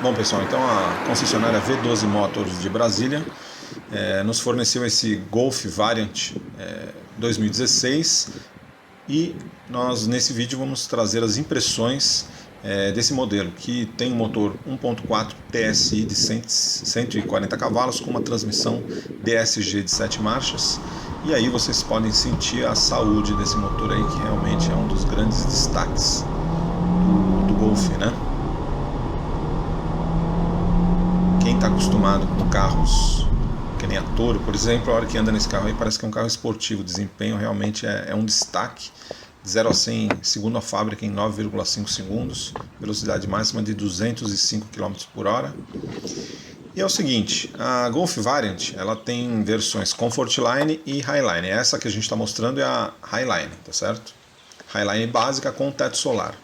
Bom, pessoal, então a concessionária V12 Motors de Brasília nos forneceu esse Golf Variant 2016 e nós nesse vídeo vamos trazer as impressões desse modelo, que tem um motor 1.4 TSI de 140 cavalos com uma transmissão DSG de 7 marchas, e aí vocês podem sentir a saúde desse motor aí, que realmente é um dos grandes destaques do Golf, né? Quem está acostumado com carros que nem a Toro, por exemplo, a hora que anda nesse carro aí parece que é um carro esportivo. O desempenho realmente é um destaque. De 0 a 100 segundo a fábrica em 9,5 segundos, velocidade máxima de 205 km por hora. E é o seguinte, a Golf Variant ela tem versões Comfortline e Highline. Essa que a gente está mostrando é a Highline, tá certo? Highline básica com teto solar.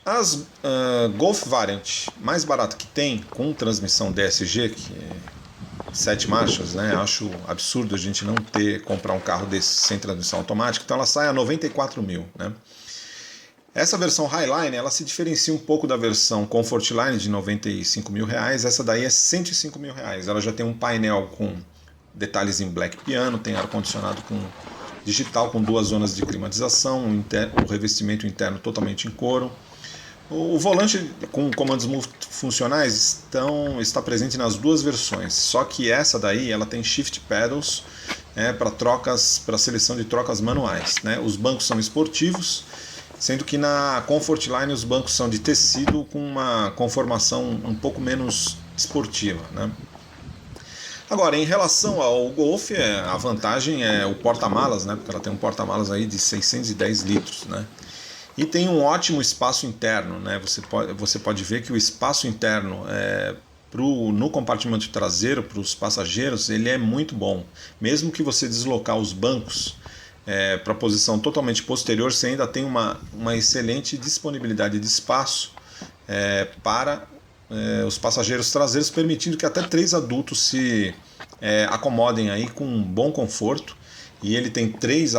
As Golf Variant mais barata que tem, com transmissão DSG, que é 7 marchas, né? Acho absurdo a gente não comprar um carro desse sem transmissão automática, então ela sai a 94 mil, né? Essa versão Highline, ela se diferencia um pouco da versão Comfortline de 95 mil reais, essa daí é 105 mil reais. Ela já tem um painel com detalhes em black piano, tem ar-condicionado com digital com 2 zonas de climatização, o revestimento interno totalmente em couro. O volante com comandos multifuncionais está presente nas duas versões, só que essa daí ela tem shift pedals para seleção de trocas manuais, né? Os bancos são esportivos, sendo que na Comfortline os bancos são de tecido com uma conformação um pouco menos esportiva, né? Agora, em relação ao Golf, a vantagem é o porta-malas, né? Porque ela tem um porta-malas aí de 610 litros, né? E tem um ótimo espaço interno, né? Você pode ver que o espaço interno no compartimento traseiro, para os passageiros, ele é muito bom. Mesmo que você deslocar os bancos para a posição totalmente posterior, você ainda tem uma excelente disponibilidade de espaço para os passageiros traseiros, permitindo que até 3 adultos se acomodem aí com um bom conforto. E ele tem 3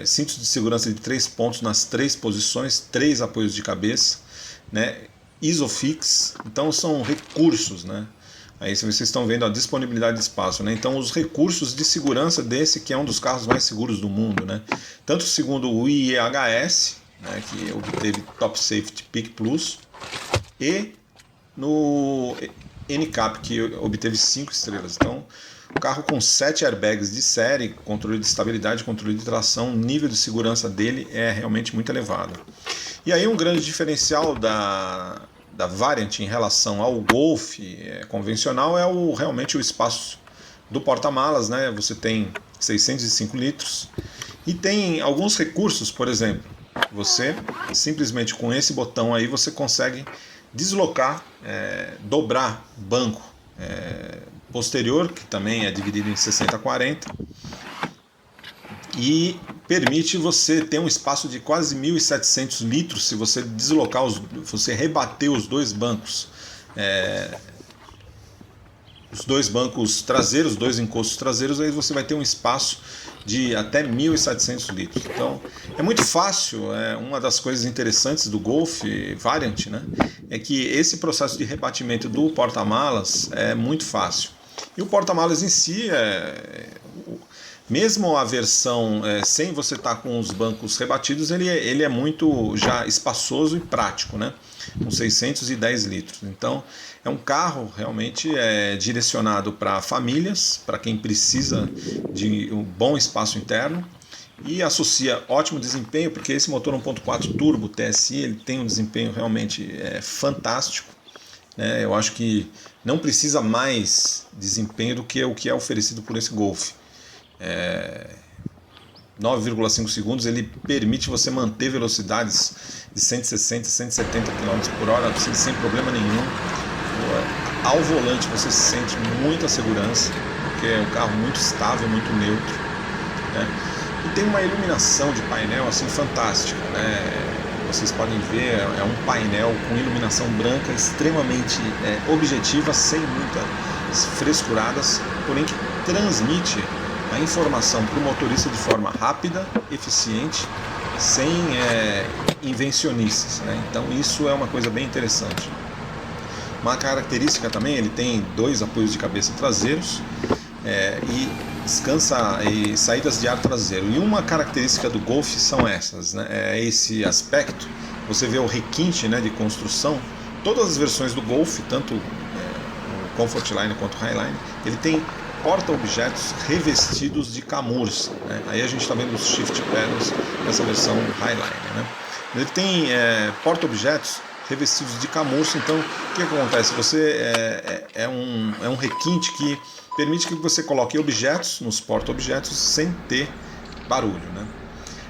cintos de segurança de 3 pontos nas 3 posições, 3 apoios de cabeça, né? Isofix, então são recursos, né? Aí vocês estão vendo a disponibilidade de espaço, né? Então os recursos de segurança desse, que é um dos carros mais seguros do mundo, né? Tanto segundo o IEHS, né, que obteve Top Safety Peak Plus, e no NCAP, que obteve 5 estrelas. Então, o carro com 7 airbags de série, controle de estabilidade, controle de tração, o nível de segurança dele é realmente muito elevado. E aí um grande diferencial da Variant em relação ao Golf convencional é realmente o espaço do porta-malas, né? Você tem 605 litros e tem alguns recursos, por exemplo, você simplesmente com esse botão aí você consegue deslocar, dobrar banco posterior, que também é dividido em 60/40, e permite você ter um espaço de quase 1.700 litros se você deslocar, você rebater os dois bancos, os dois bancos traseiros, 2 encostos traseiros, aí você vai ter um espaço de até 1.700 litros. Então é muito fácil. Uma das coisas interessantes do Golf Variant, né, é que esse processo de rebatimento do porta-malas é muito fácil. E o porta-malas em si, mesmo a versão sem você estar com os bancos rebatidos, ele é muito já espaçoso e prático, né? Com 610 litros. Então é um carro realmente direcionado para famílias, para quem precisa de um bom espaço interno, e associa ótimo desempenho, porque esse motor 1.4 turbo TSI ele tem um desempenho realmente fantástico. Eu acho que não precisa mais desempenho do que o que é oferecido por esse Golf. 9,5 segundos ele permite você manter velocidades de 160, 170 km por hora sem problema nenhum. Ao volante você sente muita segurança, porque é um carro muito estável, muito neutro, né? E tem uma iluminação de painel assim fantástica, né? Vocês podem ver, é um painel com iluminação branca extremamente objetiva, sem muitas frescuradas, porém que transmite a informação para o motorista de forma rápida, eficiente, sem invencionistas, né? Então isso é uma coisa bem interessante. Uma característica também, ele tem 2 apoios de cabeça traseiros e descansa e saídas de ar traseiro. E uma característica do Golf são essas, né? É esse aspecto. Você vê o requinte, né, de construção. Todas as versões do Golf, tanto o Comfortline quanto o Highline, ele tem porta-objetos revestidos de camurça, né? Aí a gente está vendo os shift panels nessa versão Highline, né? Ele tem porta-objetos revestidos de camurça. Então o que acontece? Você é um requinte que permite que você coloque objetos nos porta-objetos sem ter barulho, né?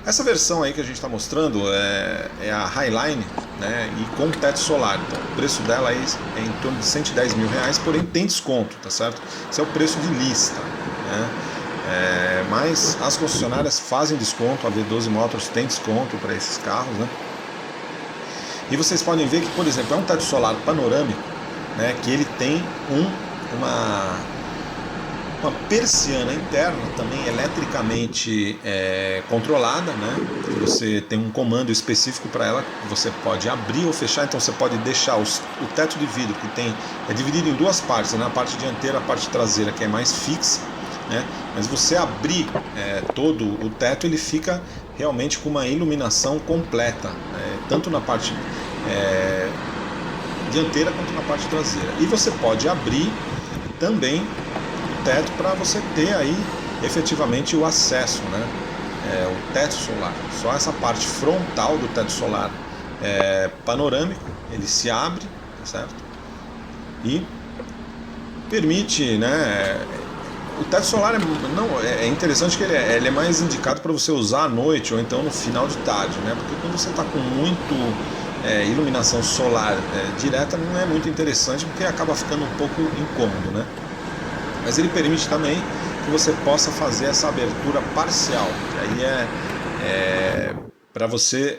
Essa versão aí que a gente está mostrando é a Highline, né, e com teto solar. Então o preço dela aí é em torno de R$110 mil, porém tem desconto, tá certo? Esse é o preço de lista, né? Mas as concessionárias fazem desconto, a V12 Motors tem desconto para esses carros, né? E vocês podem ver que, por exemplo, é um teto solar panorâmico, né, que ele tem uma persiana interna, também eletricamente controlada, né? Você tem um comando específico para ela, você pode abrir ou fechar. Então você pode deixar o teto de vidro, que é dividido em 2 partes, né? A parte dianteira e a parte traseira, que é mais fixa, né? Mas você abrir todo o teto, ele fica realmente com uma iluminação completa, tanto na parte dianteira quanto na parte traseira. E você pode abrir também o teto para você ter aí efetivamente o acesso, né? O teto solar. Só essa parte frontal do teto solar panorâmico, ele se abre, certo? E permite, né? O teto solar é interessante que ele é mais indicado para você usar à noite ou então no final de tarde, né? Porque quando você está com muito iluminação solar direta, não é muito interessante, porque acaba ficando um pouco incômodo, né? Mas ele permite também que você possa fazer essa abertura parcial, que aí para você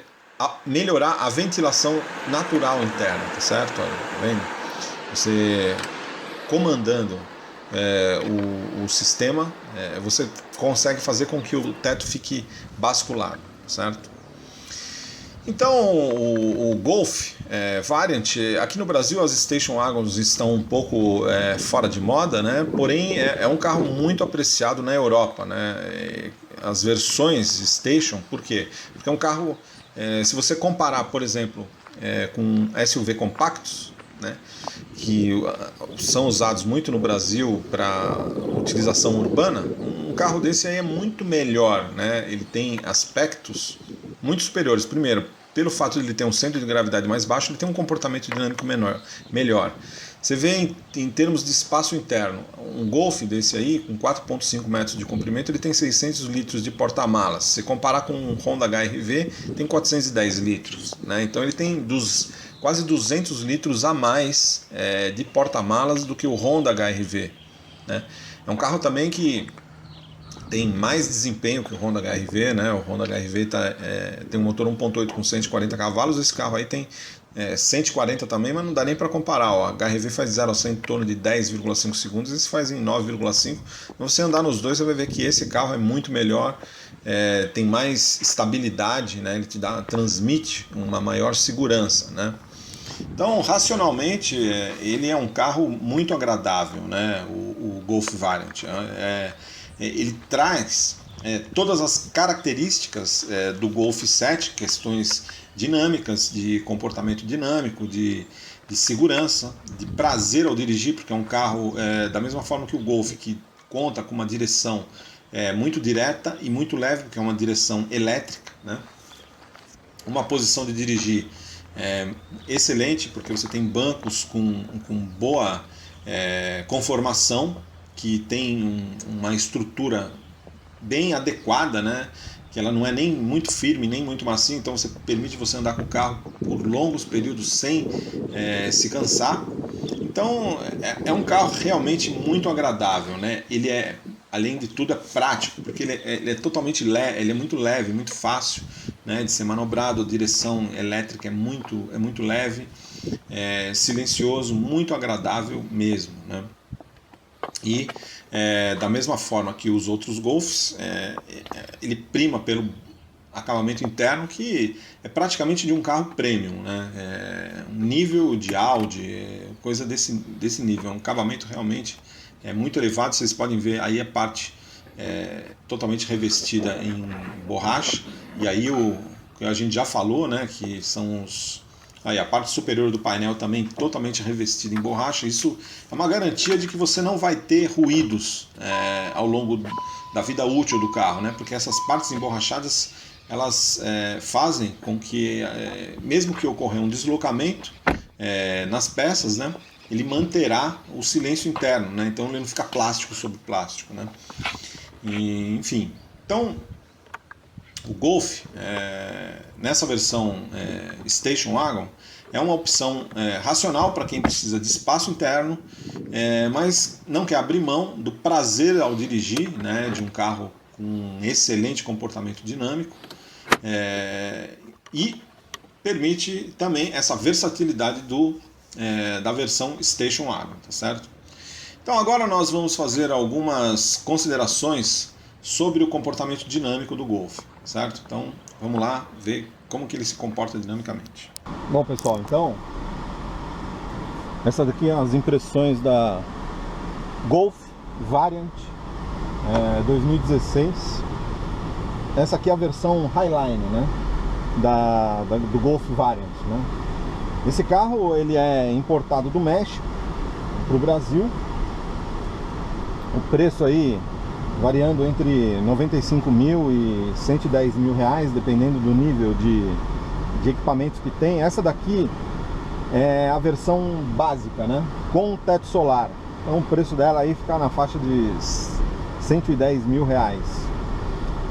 melhorar a ventilação natural interna, tá certo? Olha, tá vendo? Você comandando o sistema, você consegue fazer com que o teto fique basculado, certo? Então o Golf Variant, aqui no Brasil as Station Wagons estão um pouco fora de moda, né? Porém é um carro muito apreciado na Europa, né? As versões Station, por quê? Porque é um carro, se você comparar, por exemplo, com SUV compactos, né, que são usados muito no Brasil para utilização urbana, um carro desse aí é muito melhor, né? Ele tem aspectos muito superiores. Primeiro, pelo fato de ele ter um centro de gravidade mais baixo, ele tem um comportamento dinâmico melhor. Você vê em termos de espaço interno, um Golf desse aí, com 4,5 metros de comprimento, ele tem 600 litros de porta-malas. Se comparar com um Honda HR-V, tem 410 litros, né? Então ele tem quase 200 litros a mais de porta-malas do que o Honda HR-V, né? É um carro também que tem mais desempenho que o Honda HR-V, né? O Honda HR-V tem um motor 1.8 com 140 cavalos, esse carro aí tem 140 também, mas não dá nem para comparar. O HR-V faz 0 a 100 em torno de 10,5 segundos, esse faz em 9,5. Então, você andar nos dois, você vai ver que esse carro é muito melhor, tem mais estabilidade, né? Ele transmite uma maior segurança, né? Então, racionalmente, ele é um carro muito agradável, né? O Golf Variant. Ele traz todas as características do Golf 7, questões dinâmicas, de comportamento dinâmico, de segurança, de prazer ao dirigir, porque é um carro da mesma forma que o Golf, que conta com uma direção muito direta e muito leve, porque é uma direção elétrica, né? Uma posição de dirigir excelente, porque você tem bancos com boa conformação, que tem uma estrutura bem adequada, né? Que ela não é nem muito firme, nem muito macia, então permite você andar com o carro por longos períodos sem se cansar. Então é um carro realmente muito agradável, né? Ele além de tudo, é prático, porque ele é totalmente leve, ele é muito leve, muito fácil, né, de ser manobrado. A direção elétrica é muito leve, silencioso, muito agradável mesmo, né? E da mesma forma que os outros Golfs, ele prima acabamento interno que é praticamente de um carro premium, né? É um nível de Audi, coisa desse nível, é um acabamento realmente muito elevado. Vocês podem ver aí a parte totalmente revestida em borracha, e aí o que a gente já falou, né, que são aí a parte superior do painel também totalmente revestida em borracha. Isso é uma garantia de que você não vai ter ruídos ao longo da vida útil do carro, né? Porque essas partes emborrachadas elas fazem com que, mesmo que ocorra um deslocamento nas peças, né, ele manterá o silêncio interno, né? Então ele não fica plástico sobre plástico, né? E, enfim, então o Golf, nessa versão Station Wagon, é uma opção racional para quem precisa de espaço interno, mas não quer abrir mão do prazer ao dirigir, né, de um carro com um excelente comportamento dinâmico, e permite também essa versatilidade da versão Station Wagon, tá certo? Então agora nós vamos fazer algumas considerações sobre o comportamento dinâmico do Golf, certo? Então vamos lá ver como que ele se comporta dinamicamente. Bom, pessoal, então essa daqui é as impressões da Golf Variant 2016. Essa aqui é a versão Highline, né, do Golf Variant, né? Esse carro ele é importado do México para o Brasil. O preço aí variando entre 95 mil e 110 mil reais, dependendo do nível de equipamentos que tem. Essa daqui é a versão básica, né, com teto solar. Então o preço dela aí fica na faixa de 110 mil reais.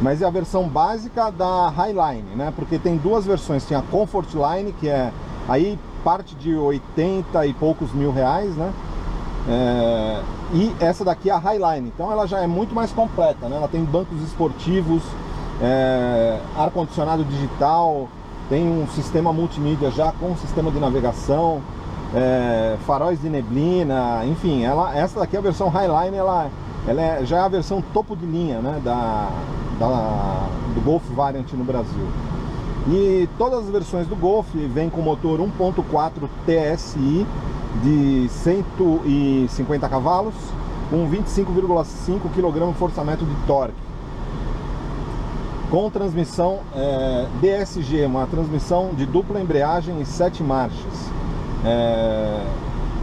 Mas é a versão básica da Highline, né, porque tem duas versões. Tem a Comfort Line, que é aí parte de 80 e poucos mil reais, né? E essa daqui é a Highline, então ela já é muito mais completa, né? Ela tem bancos esportivos, ar-condicionado digital, tem um sistema multimídia já com sistema de navegação, faróis de neblina, enfim, essa daqui é a versão Highline, já é a versão topo de linha, né, do Golf Variant no Brasil. E todas as versões do Golf vêm com motor 1.4 TSI de 150 cavalos, com 25,5 kgfm de torque, com transmissão DSG, uma transmissão de dupla embreagem e 7 marchas,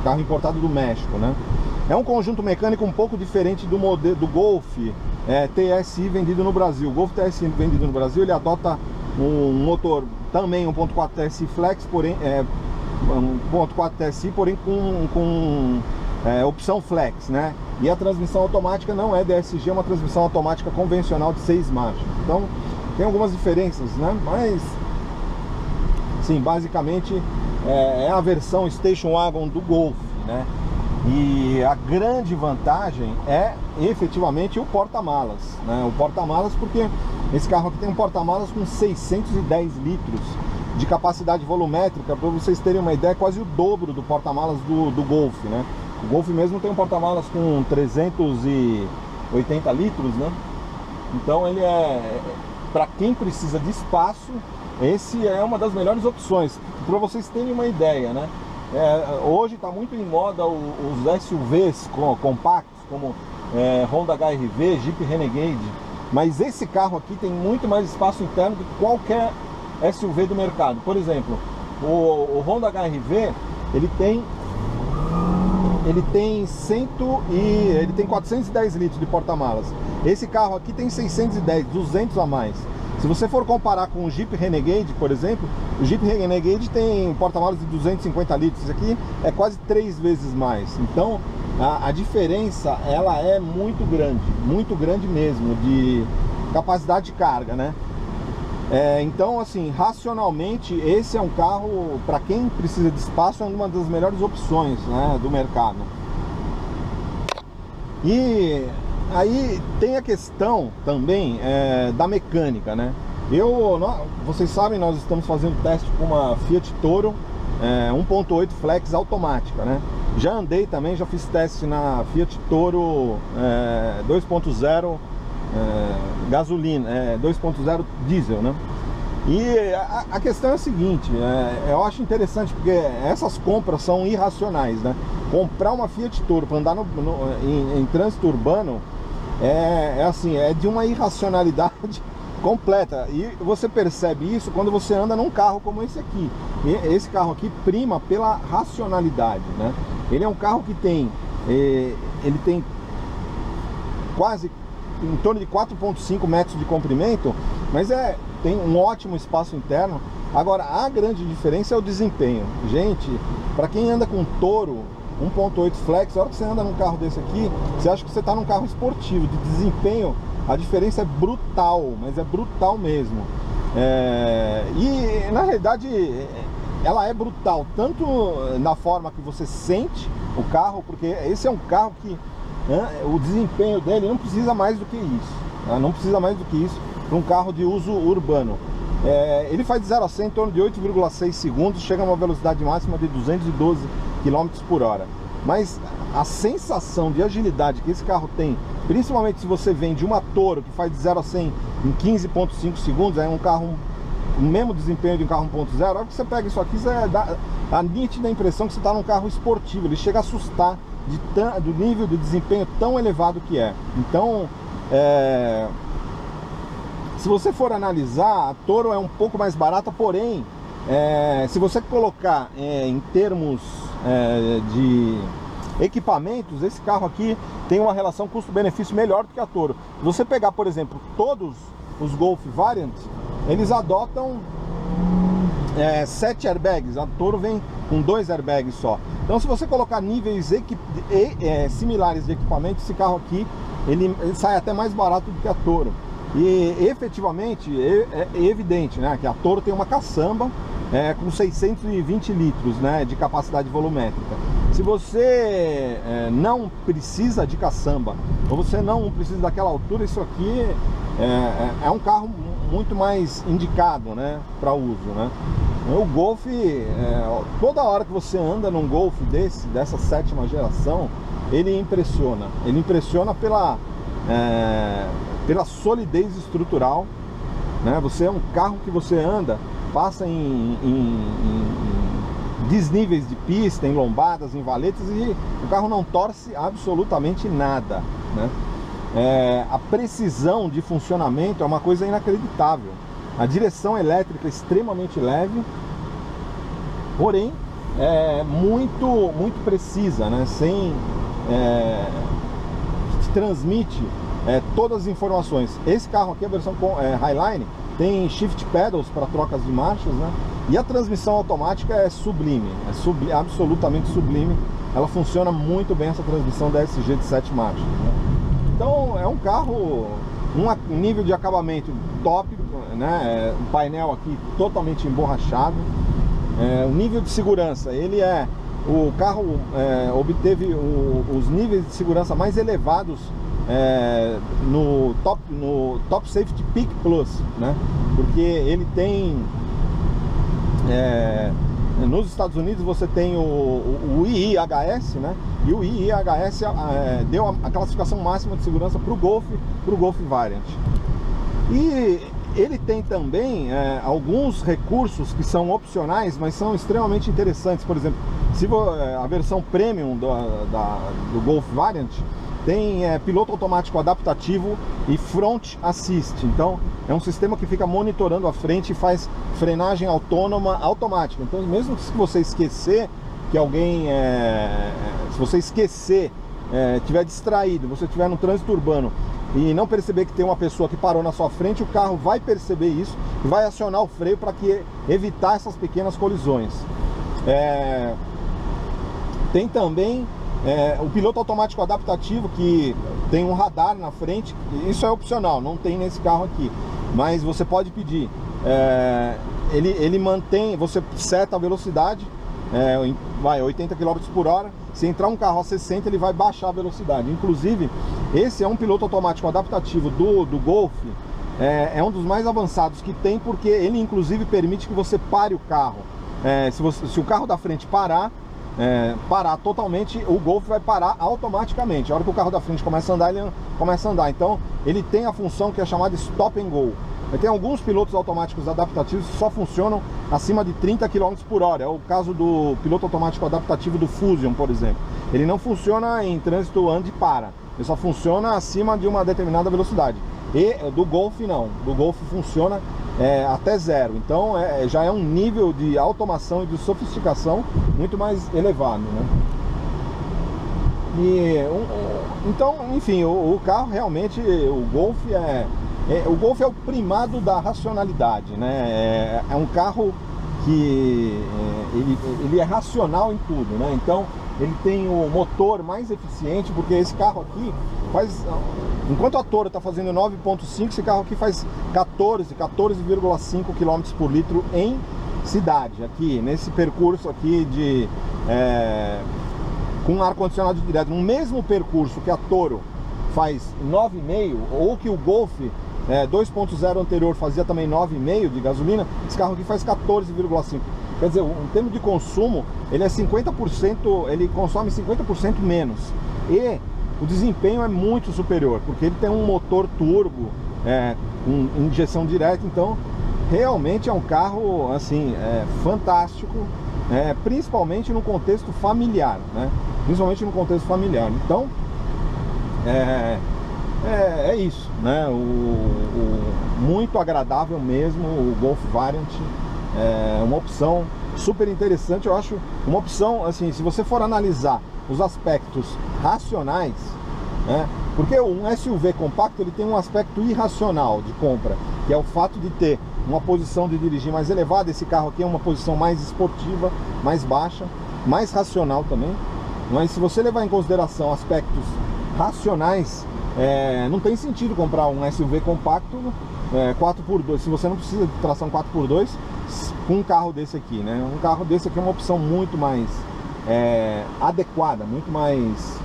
carro importado do México, né? É um conjunto mecânico um pouco diferente do modelo do Golf TSI vendido no Brasil. O Golf TSI vendido no Brasil, ele adota um motor também 1.4 TSI Flex, porém 1.4 TSI, porém com opção Flex, né? E a transmissão automática não é DSG, é uma transmissão automática convencional de 6 marchas. Então tem algumas diferenças, né? Mas sim, basicamente é a versão Station Wagon do Golf, né? E a grande vantagem é efetivamente o porta-malas, né? O porta-malas, porque esse carro aqui tem um porta-malas com 610 litros de capacidade volumétrica. Para vocês terem uma ideia, é quase o dobro do porta-malas do Golf, né? O Golf mesmo tem um porta-malas com 380 litros, né? Então ele para quem precisa de espaço, esse é uma das melhores opções. Para vocês terem uma ideia, né? Hoje está muito em moda os SUVs compactos, como Honda HR-V, Jeep Renegade, mas esse carro aqui tem muito mais espaço interno do que qualquer SUV do mercado. Por exemplo, o Honda HR-V, ele tem 410 litros de porta-malas. Esse carro aqui tem 610, 200 a mais. Se você for comparar com o Jeep Renegade, por exemplo, o Jeep Renegade tem porta-malas de 250 litros. Isso aqui é quase 3 vezes mais. Então a diferença ela é muito grande mesmo, de capacidade de carga, né? Então, assim, racionalmente, esse é um carro, para quem precisa de espaço, é uma das melhores opções, né, do mercado. E aí tem a questão também da mecânica, né? Vocês sabem, nós estamos fazendo teste com uma Fiat Toro 1.8 Flex automática, né? Já andei também, já fiz teste na Fiat Toro 2.0 gasolina, 2.0 diesel, né? E a questão é a seguinte, eu acho interessante porque essas compras são irracionais, né? Comprar uma Fiat Toro para andar em trânsito urbano é de uma irracionalidade completa. E você percebe isso quando você anda num carro como esse aqui. E esse carro aqui prima pela racionalidade, né? Ele é um carro que tem quase em torno de 4,5 metros de comprimento, mas tem um ótimo espaço interno. Agora, a grande diferença é o desempenho. Gente, para quem anda com Toro 1.8 Flex, a hora que você anda num carro desse aqui, você acha que você está num carro esportivo. De desempenho, a diferença é brutal, mas é brutal mesmo. E na realidade ela é brutal, tanto na forma que você sente o carro, porque esse é um carro que o desempenho dele não precisa mais do que isso, não precisa mais do que isso para um carro de uso urbano. Ele faz de 0 a 100 em torno de 8,6 segundos, chega a uma velocidade máxima de 212 km por hora. Mas a sensação de agilidade que esse carro tem, principalmente se você vem de uma Toro que faz de 0 a 100 em 15,5 segundos, é um carro, o mesmo desempenho de um carro 1.0, a hora que você pega isso aqui, você dá a nítida impressão que você está num carro esportivo. Ele chega a assustar do nível de desempenho tão elevado que é. Então, se você for analisar, a Toro é um pouco mais barata, porém, se você colocar em termos de equipamentos, esse carro aqui tem uma relação custo-benefício melhor do que a Toro. Se você pegar, por exemplo, todos os Golf Variant, eles adotam 7 airbags, a Toro vem com 2 airbags só. Então, se você colocar níveis similares de equipamento, esse carro aqui ele sai até mais barato do que a Toro. E efetivamente é evidente, né, que a Toro tem uma caçamba com 620 litros, né, de capacidade volumétrica. Se você não precisa de caçamba, ou você não precisa daquela altura, isso aqui é um carro muito mais indicado, né, para uso, né? O Golf, toda hora que você anda num Golf dessa 7ª geração, ele impressiona pela solidez estrutural, né? Você é um carro que você anda, passa em desníveis de pista, em lombadas, em valetas, e o carro não torce absolutamente nada, né? A precisão de funcionamento é uma coisa inacreditável. A direção elétrica é extremamente leve, porém muito precisa, né? Que transmite todas as informações. Esse carro aqui, a versão Highline, tem shift pedals para trocas de marchas, né? E a transmissão automática é sublime, absolutamente sublime. Ela funciona muito bem, essa transmissão da SG de 7 marchas, né? Então é um carro, um nível de acabamento top, né? O painel aqui totalmente emborrachado. O nível de segurança, o carro obteve os níveis de segurança mais elevados no Top Safety Peak Plus, né? Porque ele tem nos Estados Unidos você tem o IIHS, né? E o IIHS deu a classificação máxima de segurança para o Golf Variant. E ele tem também alguns recursos que são opcionais, mas são extremamente interessantes. Por exemplo, a versão Premium do Golf Variant tem piloto automático adaptativo e Front Assist. Então é um sistema que fica monitorando a frente e faz frenagem autônoma automática. Então, mesmo se você esquecer que alguém, se você esquecer, estiver distraído, você estiver no trânsito urbano e não perceber que tem uma pessoa que parou na sua frente, o carro vai perceber isso e vai acionar o freio para evitar essas pequenas colisões. Tem também o piloto automático adaptativo, que tem um radar na frente. Isso é opcional, não tem nesse carro aqui, mas você pode pedir. Ele mantém, você seta a velocidade, vai 80 km por hora. Se entrar um carro a 60, ele vai baixar a velocidade. Inclusive, esse é um piloto automático adaptativo do Golf, é um dos mais avançados que tem, porque ele inclusive permite que você pare o carro. Se o carro da frente parar, parar totalmente, o Golf vai parar automaticamente. A hora que o carro da frente começa a andar, ele começa a andar. Então ele tem a função que é chamada Stop and Go. Tem alguns pilotos automáticos adaptativos que só funcionam acima de 30 km por hora. É o caso do piloto automático adaptativo do Fusion, por exemplo. Ele não funciona em trânsito ande e para. Ele só funciona acima de uma determinada velocidade. E do Golf não. Do Golf funciona até 0. Então já é um nível de automação e de sofisticação muito mais elevado, né? Então, enfim, o carro realmente, o Golf o Golf é o primado da racionalidade, né? É um carro que ele é racional em tudo, né? Então ele tem o motor mais eficiente, porque esse carro aqui faz, enquanto a Toro está fazendo 9,5, esse carro aqui faz 14,5 km por litro em cidade, aqui nesse percurso aqui com ar-condicionado direto, no mesmo percurso que a Toro faz 9,5, ou que o Golf 2.0 anterior fazia também 9,5 de gasolina, esse carro aqui faz 14,5. Quer dizer, em termos de consumo, ele é 50%, ele consome 50% menos. E o desempenho é muito superior, porque ele tem um motor turbo, com injeção direta, então realmente é um carro assim, fantástico, principalmente no contexto familiar, né? Principalmente no contexto familiar. Então, é isso, né? Muito agradável mesmo, o Golf Variant. É uma opção super interessante, eu acho uma opção, assim, se você for analisar os aspectos racionais, né? Porque um SUV compacto, ele tem um aspecto irracional de compra, que é o fato de ter uma posição de dirigir mais elevada. Esse carro aqui é uma posição mais esportiva, mais baixa, mais racional também. Mas se você levar em consideração aspectos racionais, não tem sentido comprar um SUV compacto 4x2, se você não precisa de tração 4x2 com um carro desse aqui, né? Um carro desse aqui é uma opção muito mais adequada, muito mais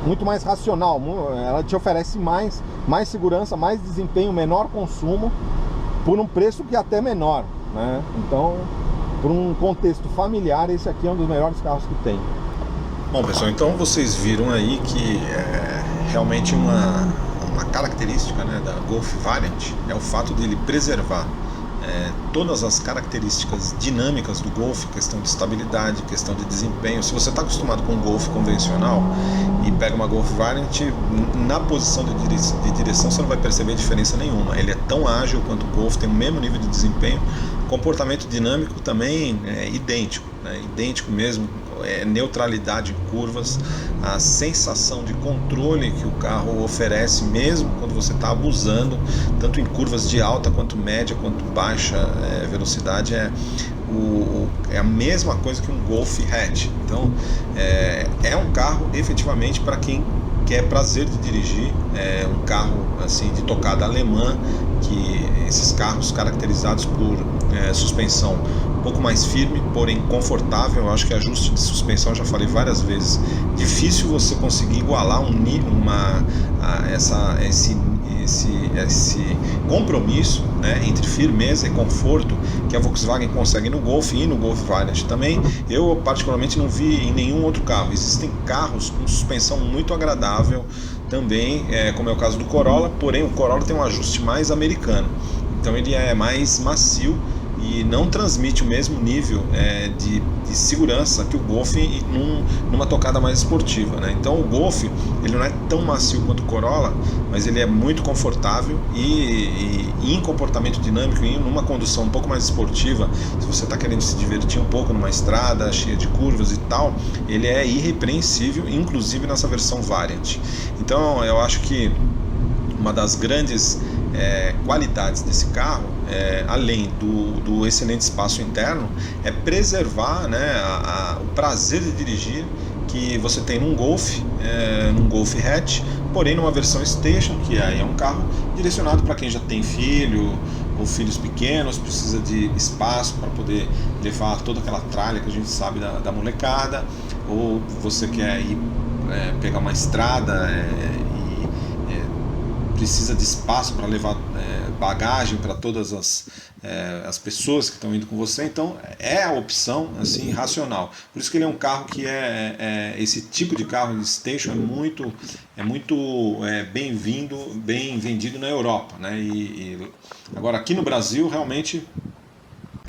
muito mais racional. Ela te oferece mais segurança, mais desempenho, menor consumo por um preço que é até menor, né? Então, por um contexto familiar, esse aqui é um dos melhores carros que tem. Bom, pessoal, então vocês viram aí que realmente uma característica, né, da Golf Variant é o fato de ele preservar todas as características dinâmicas do Golf, questão de estabilidade, questão de desempenho. Se você está acostumado com um Golf convencional e pega uma Golf Variant, na posição de direção você não vai perceber diferença nenhuma. Ele é tão ágil quanto o Golf, tem o mesmo nível de desempenho, comportamento dinâmico também é idêntico, né? Idêntico mesmo, neutralidade em curvas, a sensação de controle que o carro oferece mesmo quando você está abusando, tanto em curvas de alta quanto média quanto baixa velocidade, é a mesma coisa que um Golf hatch. Então é um carro efetivamente para quem quer prazer de dirigir, um carro assim de tocada alemã, que esses carros caracterizados por suspensão um pouco mais firme, porém confortável. Eu acho que ajuste de suspensão, eu já falei várias vezes, difícil você conseguir igualar esse compromisso, né, entre firmeza e conforto que a Volkswagen consegue no Golf e no Golf Variant também. Eu particularmente não vi em nenhum outro carro. Existem carros com suspensão muito agradável também, como é o caso do Corolla, porém o Corolla tem um ajuste mais americano, então ele é mais macio e não transmite o mesmo nível de segurança que o Golf numa tocada mais esportiva, né? Então o Golf ele não é tão macio quanto o Corolla, mas ele é muito confortável e em comportamento dinâmico, e numa condução um pouco mais esportiva, se você está querendo se divertir um pouco numa estrada cheia de curvas e tal, ele é irrepreensível, inclusive nessa versão Variant. Então eu acho que uma das grandes qualidades desse carro, além do excelente espaço interno, é preservar, né, o prazer de dirigir que você tem num Golf hatch, porém numa versão Station, que aí é um carro direcionado para quem já tem filho ou filhos pequenos, precisa de espaço para poder levar toda aquela tralha que a gente sabe da molecada, ou você quer ir pegar uma estrada precisa de espaço para levar bagagem para todas as pessoas que estão indo com você, então é a opção assim racional. Por isso que ele é um carro que esse tipo de carro de station é muito bem-vindo, bem vendido na Europa, né? E agora aqui no Brasil realmente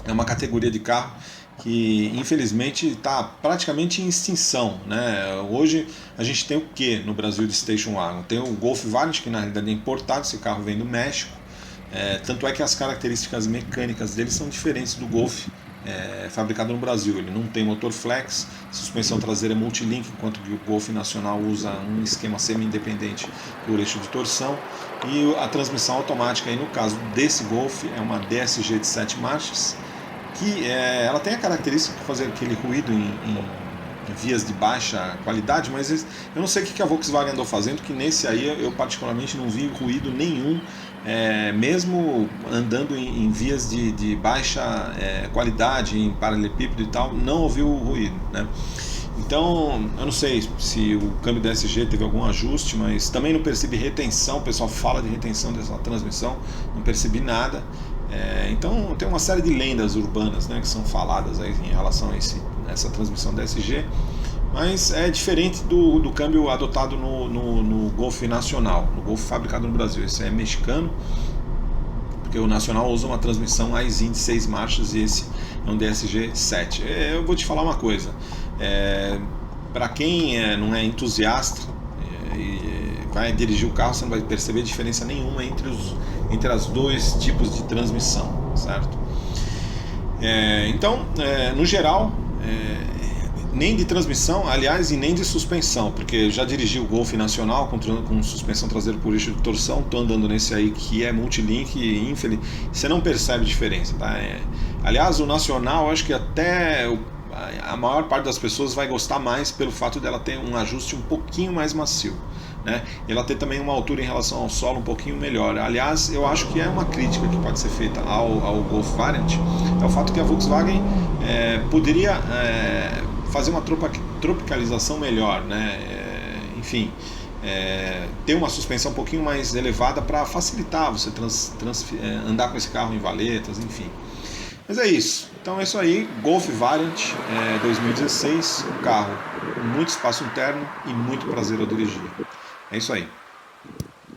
é uma categoria de carro que infelizmente está praticamente em extinção, né? Hoje a gente tem o que no Brasil de station wagon? Tem o Golf Variant, que na realidade é importado, esse carro vem do México, tanto é que as características mecânicas dele são diferentes do Golf fabricado no Brasil. Ele não tem motor flex, suspensão traseira multilink, enquanto que o Golf nacional usa um esquema semi-independente por eixo de torção, e a transmissão automática, aí no caso desse Golf, é uma DSG de 7 marchas, que ela tem a característica de fazer aquele ruído em vias de baixa qualidade, mas eu não sei o que a Volkswagen andou fazendo, que nesse aí eu particularmente não vi ruído nenhum, mesmo andando em vias de baixa qualidade, em paralelepípedo e tal, não ouviu o ruído, né? Então, eu não sei se o câmbio DSG teve algum ajuste, mas também não percebi retenção. O pessoal fala de retenção dessa transmissão, não percebi nada. Então tem uma série de lendas urbanas, né, que são faladas aí em relação a essa transmissão DSG, mas é diferente do câmbio adotado no Golf nacional, no Golf fabricado no Brasil. Esse é mexicano, porque o nacional usa uma transmissão Aisin de 6 marchas e esse é um DSG 7. Eu vou te falar uma coisa, para quem não é entusiasta e vai dirigir o carro, você não vai perceber diferença nenhuma entre os dois tipos de transmissão, certo? Então, no geral, nem de transmissão, aliás, e nem de suspensão, porque eu já dirigi o Golf nacional com suspensão traseira por eixo de torção, estou andando nesse aí que é multilink e infeliz, você não percebe diferença, tá? Aliás, o nacional, eu acho que até a maior parte das pessoas vai gostar mais pelo fato dela ter um ajuste um pouquinho mais macio, né? E ela ter também uma altura em relação ao solo um pouquinho melhor. Aliás, eu acho que é uma crítica que pode ser feita ao Golf Variant, é o fato que a Volkswagen poderia fazer uma tropicalização melhor, né? Enfim, ter uma suspensão um pouquinho mais elevada para facilitar você andar com esse carro em valetas, enfim. Mas é isso. Então é isso aí, Golf Variant 2016, um carro com muito espaço interno e muito prazer ao dirigir. É isso aí.